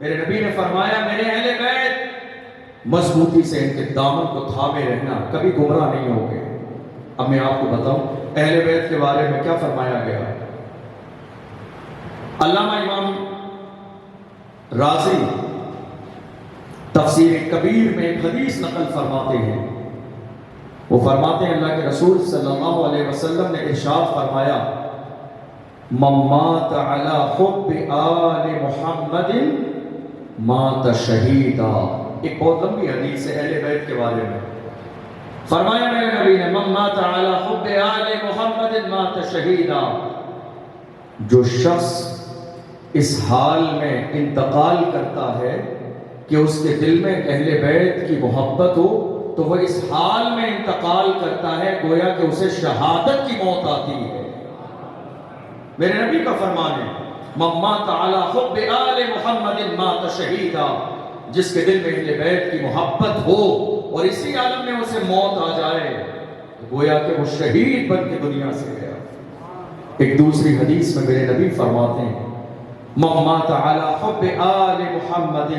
میرے نبی نے فرمایا میرے اہل بیت مضبوطی سے ان کے دامن کو تھامے رہنا، کبھی گمراہ نہیں ہوگے۔ اب میں آپ کو بتاؤں اہل بیت کے بارے میں کیا فرمایا گیا۔ علامہ امام رازی تفسیر کبیر میں ایک حدیث نقل فرماتے ہیں، وہ فرماتے ہیں اللہ کے رسول صلی اللہ علیہ وسلم نے ارشاد فرمایا من مات علی حب آل محمد مات شہیدا۔ ایک بہت لمبی حدیث ہے اہل بیت کے بارے میں، فرمایا میرے نبی نے من مات علی حب آل محمد مات شہیدا، جو شخص اس حال میں انتقال کرتا ہے کہ اس کے دل میں اہل بیت کی محبت ہو تو وہ اس حال میں انتقال کرتا ہے گویا کہ اسے شہادت کی موت آتی ہے۔ میرے نبی کا فرمان ہے من مات علی حب آل محمد مات شہیدا، جس کے دل میں اہل بیت کی محبت ہو اور اسی عالم میں اسے موت آ جائے تو گویا کہ وہ شہید بن کے دنیا سے گیا۔ ایک دوسری حدیث میں میرے نبی فرماتے ہیں من مات علی حب آل محمد،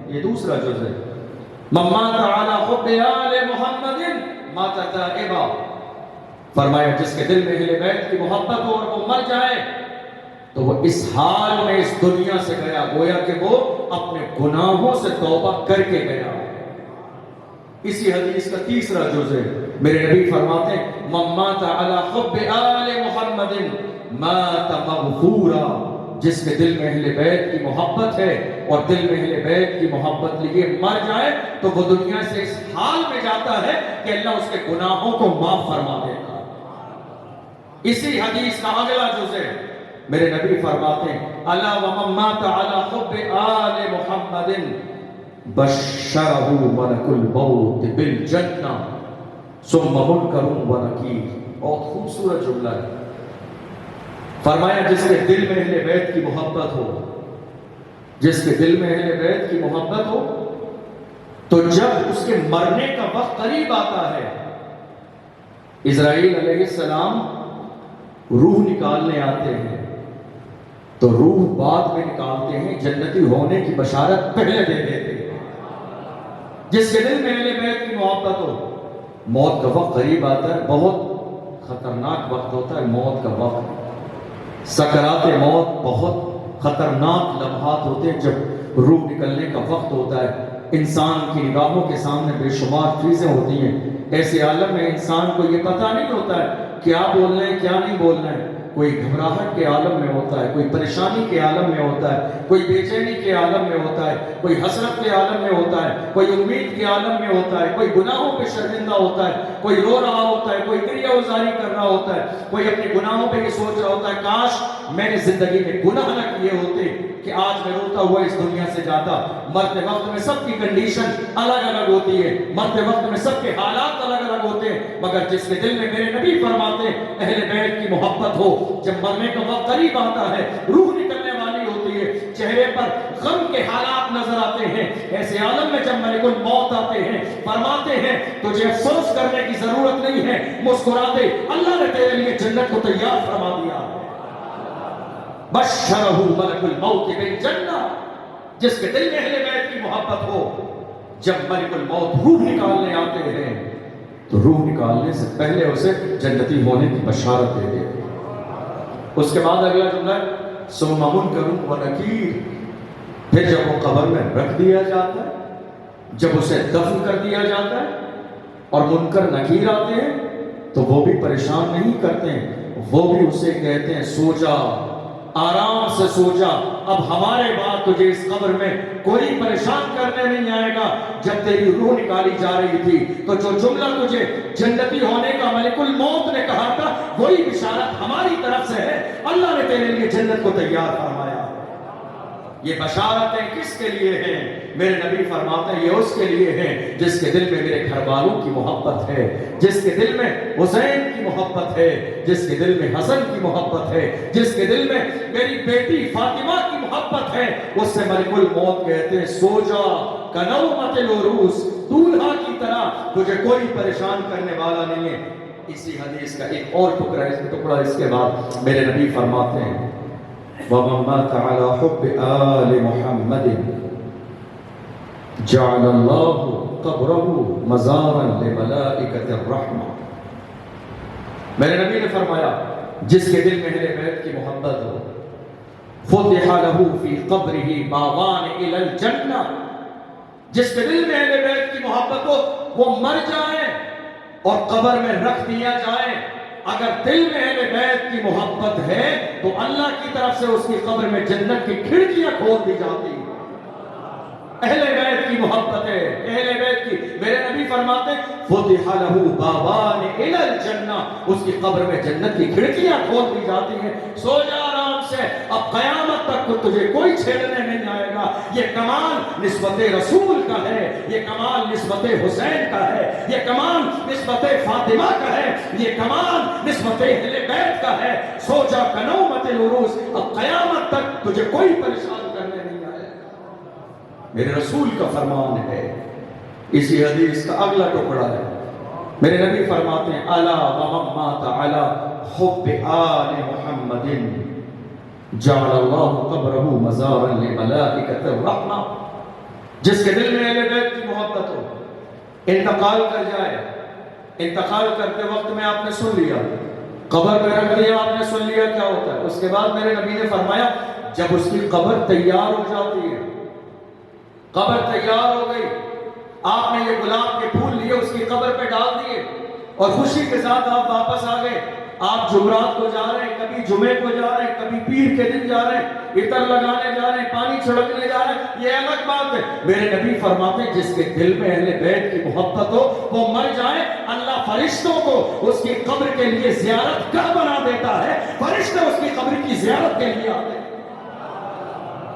یہ دوسرا جز ہے، من مات علی حب آل محمد مات تائبا، فرمایا جس کے دل میں اہل بیت کی محبت ہو اور وہ مر جائے تو وہ اس حال میں اس دنیا سے گیا گویا کہ وہ اپنے گناہوں سے توبہ کر کے گیا۔ اسی حدیث کا تیسرا جز ہے، میرے نبی فرماتے ہیں من مات علی حب آل محمد مات مغفورا، جس کے دل میں اہل بیت کی محبت ہے اور دل میں اہل بیت کی محبت لیے مر جائے تو وہ دنیا سے اس حال میں جاتا ہے کہ اللہ اس کے گناہوں کو معاف فرما دیتا۔ اسی حدیث کا اگلا جز ہے، میرے نبی فرماتے ہیں الا ومن مات علی حب آل محمد بشرہ ملک الموت بالجنہ ثم منکر ونکیر۔ بہت خوبصورت جملہ ہے، فرمایا جس کے دل میں اہل بیت کی محبت ہو، جس کے دل میں اہل بیت کی محبت ہو تو جب اس کے مرنے کا وقت قریب آتا ہے اسرائیل علیہ السلام روح نکالنے آتے ہیں تو روح بعد میں نکالتے ہیں، جنتی ہونے کی بشارت پہلے دے دیتے ہیں۔ جس کے دل میں اہل بیت کی محبت ہو، موت کا وقت قریب آتا ہے، بہت خطرناک وقت ہوتا ہے موت کا وقت، سکرات موت بہت خطرناک لمحات ہوتے ہیں جب روح نکلنے کا وقت ہوتا ہے۔ انسان کی نگاہوں کے سامنے بے شمار چیزیں ہوتی ہیں، ایسے عالم میں انسان کو یہ پتہ نہیں ہوتا ہے کیا بولنا ہے کیا نہیں بولنا ہے، کوئی گھبراہٹ کے عالم میں ہوتا ہے، کوئی پریشانی کے عالم میں ہوتا ہے، کوئی بے چینی کے عالم میں ہوتا ہے، کوئی حسرت کے عالم میں ہوتا ہے، کوئی امید کے عالم میں ہوتا ہے، کوئی گناہوں پہ شرمندہ ہوتا ہے، کوئی رو رہا ہوتا ہے، کوئی گریہ وزاری کر رہا ہوتا ہے، کوئی اپنے گناہوں پہ یہ سوچ رہا ہوتا ہے کاش میں نے زندگی میں گناہ نہ کیے ہوتے کہ آج میں روتا ہوا اس دنیا سے جاتا۔ مرتے وقت میں سب کی کنڈیشن الگ الگ ہوتی ہے، مرتے وقت میں سب کے حالات الگ الگ ہوتے ہیں، مگر جس کے دل میں میرے نبی فرماتے ہیں اہل بیت کی محبت ہو، جب مرنے کا وقت قریب آتا ہے، روح نکلنے والی ہوتی ہے، چہرے پر غم کے حالات نظر آتے ہیں، ایسے عالم میں جب ملک الموت آتے ہیں فرماتے ہیں تجھے افسوس کرنے کی ضرورت نہیں ہے، مسکرا دے، اللہ نے تیرے لیے جنت کو تیار فرما دیا۔ بشرہ ملک الموت بالجنہ، جس کے دل میں اہل بیت کی محبت ہو، جب ملک الموت روح نکالنے آتے ہیں تو روح نکالنے سے پہلے اسے جنتی ہونے کی بشارت دے دے۔ اس کے بعد اگلا جملہ ثم منکر ونکیر، پھر جب وہ قبر میں رکھ دیا جاتا ہے، جب اسے دفن کر دیا جاتا ہے اور منکر نکیر آتے ہیں تو وہ بھی پریشان نہیں کرتے ہیں، وہ بھی اسے کہتے ہیں سو جا، آرام سے سو جا، اب ہمارے بعد تجھے اس قبر میں کوئی پریشان کرنے نہیں آئے گا۔ جب تیری روح نکالی جا رہی تھی تو جو جملہ تجھے جنتی ہونے کا ملک الموت نے کہا تھا وہی بشارت ہماری طرف سے ہے، اللہ نے تیرے لیے جنت کو تیار فرمایا۔ یہ بشارتیں کس کے لیے ہیں؟ میرے نبی فرماتے ہیں یہ اس کے لیے ہیں جس کے دل میں میرے گھر والوں کی محبت ہے، جس کے دل میں حسین کی محبت ہے، جس کے دل میں حسن کی محبت ہے، جس کے دل میں میری بیٹی فاطمہ کی محبت ہے، اس سے ملک الموت کہتے ہیں سو جا کنومت العروس، دولہا کی طرح تجھے کوئی پریشان کرنے والا نہیں ہے۔ اسی حدیث کا ایک اور ٹکڑا اس کے بعد میرے نبی فرماتے ہیں ومن مات على حب آل محمد جعل الله قبره مزارا لملائکۃ الرحمہ. میرے نبی نے فرمایا جس کے دل میں اہل بیت کی محبت ہو فتح له فی قبرہ بابان الی الجنہ. جس کے دل میں اہل بیت کی محبت ہو وہ مر جائے اور قبر میں رکھ دیا جائے. اگر دل میں اہل بیت کی محبت ہے تو اللہ کی طرف سے اس کی قبر میں جنت کی کھڑکیاں کھول دی جاتی ہیں. اہل بیت کی محبت ہے، اہل بیت کی. میرے نبی فرماتے فتح له بابان الی الجنہ، اس کی قبر میں جنت کی کھڑکیاں کھول دی جاتی ہیں. سو جا آرام سے، اب قیامت تک کو تجھے کوئی چھیڑنے نہیں آئے گا. یہ کمال نسبت رسول کا ہے، یہ کمال نسبت حسین کا ہے، یہ کمال نسبت فاطمہ کا ہے، یہ کمال نسبت اہل بیت کا ہے. سو جا کنومت العروس، اب قیامت تک تجھے کوئی پریشان کرنے نہیں آئے گا. میرے رسول کا فرمان ہے. اسی حدیث کا اگلا ٹکڑا ہے. میرے نبی فرماتے ہیں الا ومن مات علی حب آل محمد جعل اللہ قبرہ مزارا لملائکۃ الرحمہ. جس کے دل میں اہل بیت کی محبت ہو، انتقال کر جائے، انتقال کرتے وقت میں آپ نے سن لیا، قبر میں رکھ دیا، آپ نے سن لیا کیا ہوتا ہے. اس کے بعد میرے نبی نے فرمایا جب اس کی قبر تیار ہو جاتی ہے، قبر تیار ہو گئی، آپ نے یہ گلاب کے پھول لیے اس کی قبر پہ ڈال دیے اور خوشی کے ساتھ آپ واپس آ گئے. آپ جمعرات کو جا رہے ہیں، کبھی جمعے کو جا رہے ہیں، کبھی پیر کے دن جا رہے ہیں، عطر لگانے جا رہے ہیں، پانی چھڑکنے جا رہے ہیں، یہ الگ بات ہے. میرے نبی فرماتے ہیں جس کے دل میں اہل بیت کی محبت ہو وہ مر جائے، اللہ فرشتوں کو اس کی قبر کے لیے زیارت گاہ بنا دیتا ہے. فرشتے اس کی قبر کی زیارت کے لیے آتے ہیں.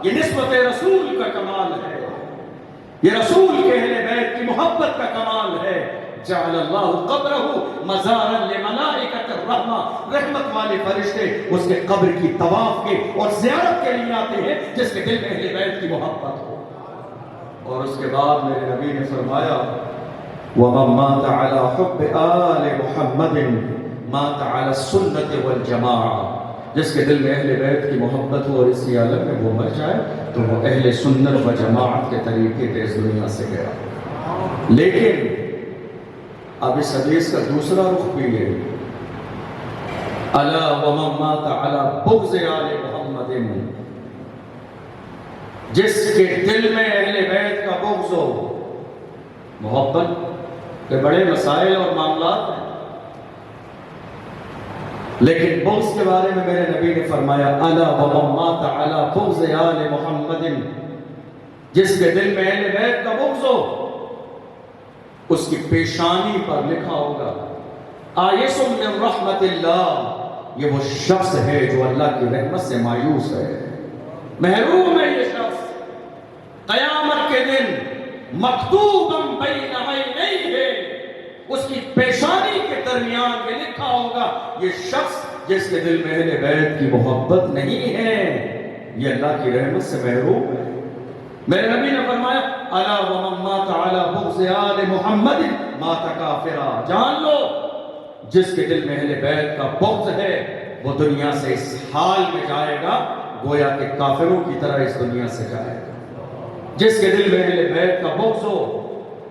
یہ نسبت رسول کا کمال ہے، یہ رسول کے اہل بیت کی محبت کا کمال ہے. جعل اللہ قبرہ مزارا لملائکۃ الرحمہ. رحمت والے فرشتے اس کے قبر کی طواف کے اور زیارت کے لیے آتے ہیں جس کے دل میں اہل بیت کی محبت ہو. اور اس کے بعد میرے نبی نے فرمایا ومن مات علی حب آل محمد مات علی السنۃ والجماعہ. جس کے دل میں اہل بیت کی محبت ہو اور اسی عالم میں وہ مر جائے تو وہ اہل سنت و جماعت کے طریقے پہ اس دنیا سے گیا. لیکن اب اس حدیث کا دوسرا رخ بھی ہے الا ومن مات علی بغض آل محمد. جس کے دل میں اہل بیت کا بغض ہو، محبت کے بڑے مسائل اور معاملات ہیں، لیکن بغض کے بارے میں میرے نبی نے فرمایا الا ومن مات علی بغض آل محمد. جس کے دل میں اہل بیت کا بغض ہو اس کی پیشانی پر لکھا ہوگا آیس من رحمت اللہ. یہ وہ شخص ہے جو اللہ کی رحمت سے مایوس ہے، محروم ہے. یہ شخص قیامت کے دن مکتوبا بین عینیہ، اس کی پیشانی کے درمیان یہ لکھا ہوگا یہ شخص جس کے دل میں اہل بیت کی محبت نہیں ہے یہ اللہ کی رحمت سے محروم ہے. میرے نبی نے فرمایا الا ومن مات علی بغض آل محمد مات کافرا. جان لو جس کے دل میں اہل بیت کا بغض ہے وہ دنیا سے اس حال میں جائے گا گویا کہ کافروں کی طرح اس دنیا سے جائے گا. جس کے دل میں اہل بیت کا بغض ہو،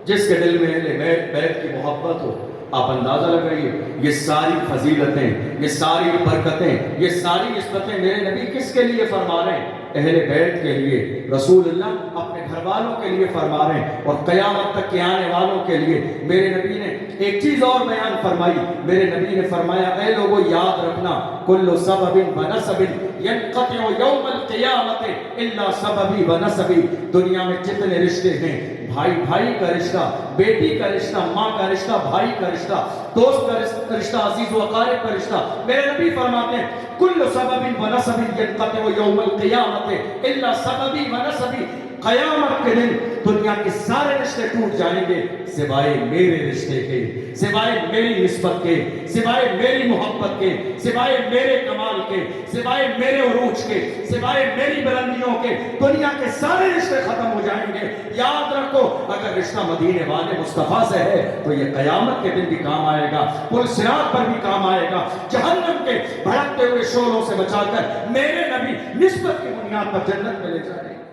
جس کے دل میں اہل بیت کی محبت ہو، آپ اندازہ لگائیے یہ ساری فضیلتیں، یہ ساری برکتیں، یہ ساری نسبتیں میرے نبی کس کے لیے فرما رہے ہیں؟ اہل بیت کے لیے. رسول اللہ اپنے گھر والوں کے لیے فرما رہے ہیں اور قیامت تک کے آنے والوں کے لیے. میرے نبی نے ایک چیز اور بیان فرمائی. میرے نبی نے فرمایا اے لوگوں یاد رکھنا کل سبب ونسب ینقطع یوم القیامت الا سببی ونسبی. دنیا میں جتنے رشتے ہیں، بھائی بھائی کا رشتہ، بیٹی کا رشتہ، ماں کا رشتہ، بھائی کا رشتہ، دوست کا رشتہ، عزیز و اقارب کا رشتہ، میرے نبی فرماتے ہیں کل سبب ونسب ینقطع یوم القیامت الا سببی ونسبی. قیامت کے دن دنیا کے سارے رشتے ٹوٹ جائیں گے سوائے میرے رشتے کے، سوائے میری نسبت کے، سوائے میری محبت کے، سوائے میرے کمال کے، سوائے میرے عروج کے، سوائے میری بلندیوں کے. دنیا کے سارے رشتے ختم ہو جائیں گے. یاد رکھو اگر رشتہ مدینے والے مصطفیٰ سے ہے تو یہ قیامت کے دن بھی کام آئے آئے گا، پل صراط پر بھی کام آئے گا، جہنم کے بھڑکتے ہوئے شعلوں سے بچا کر میرے نبی نسبت کی بنیاد پر جنت میں لے جائیں گے۔